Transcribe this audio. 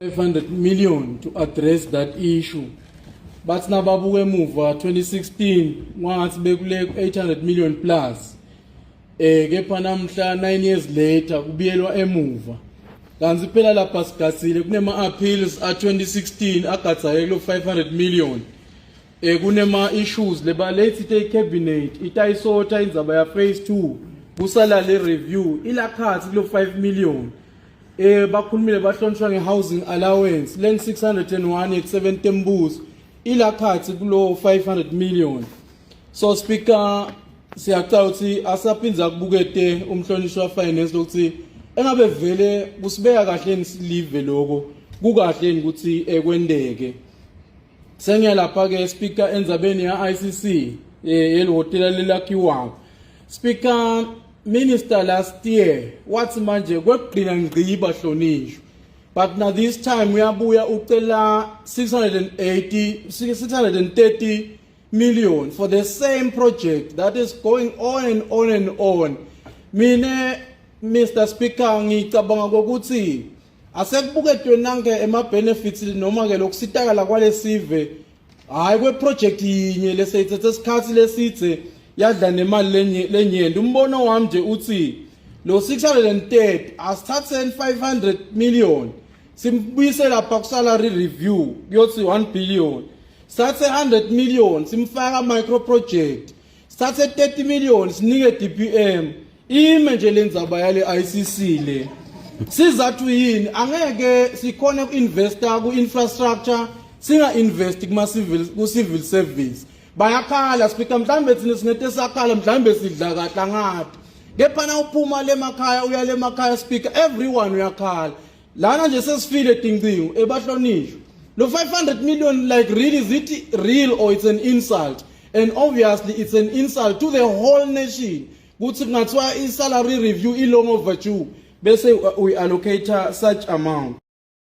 500 million to address that issue. But nababuke emuva 2016 ngathi bekule 800 million plus. Kepha namhla 9 years later kubiyelwa emuva. Kanti phela lapha sigasile kunema appeals a 2016 agatsayeke lo 500 million. Kunema issues lebalethi te cabinet itayisota indzaba ya phase 2 kusala le review ilakhathi kulo 5 million. Bakhulumile bahlonishwa ngehousing allowance len 601 ek7 Tembus ilakhathi kulo 500 million. So speaker siyacela ukuthi asaphinza kubukete umhlonishwa finance lokuthi engabe vele kusibeka kahle nisilive lokho kukahle ukuthi kwendeke. Sengiyalapha ke speaker endzabeni ya ICC yelihotela lelakhiwa. Speaker Minister last year wathi manje kwegcina ngqi bahlonishwa, but now this time uyabuya ucela 630 million for the same project that is going on and on and on. Mine Mr Speaker ngicabanga ukuthi asekubuketwe nanke ema benefits noma ke lokusitakala kwalesive hayi kwe project yinye lesayithethe isikhathi lesithe yadla nemali lenyenda. Umbono wami nje uthi lo 630 asithathe 500 million simbuyise lapha ku salary review kuyothi 1 billion, sithathe 100 million simfaka micro project, sithathe 30 million sinike DPM ime nje lenzaba yale ICC le. Sizathu yini angeke sikhona uinvesta ku infrastructure singa invest kuma civil service. Bayakhala speaker mhlambe thina sinete sakhala mhlambe sidla kahle ngathi. Kepha na uphuma le makhaya uya le makhaya speaker everyone uyakhala. Lana nje sesifile dingcingo ebahlonishwa. Lo 500 million like really is it real or it's an insult? And obviously it's an insult to the whole nation. Kuthi kungathiwa I salary review ilong overdue bese we allocate such amount.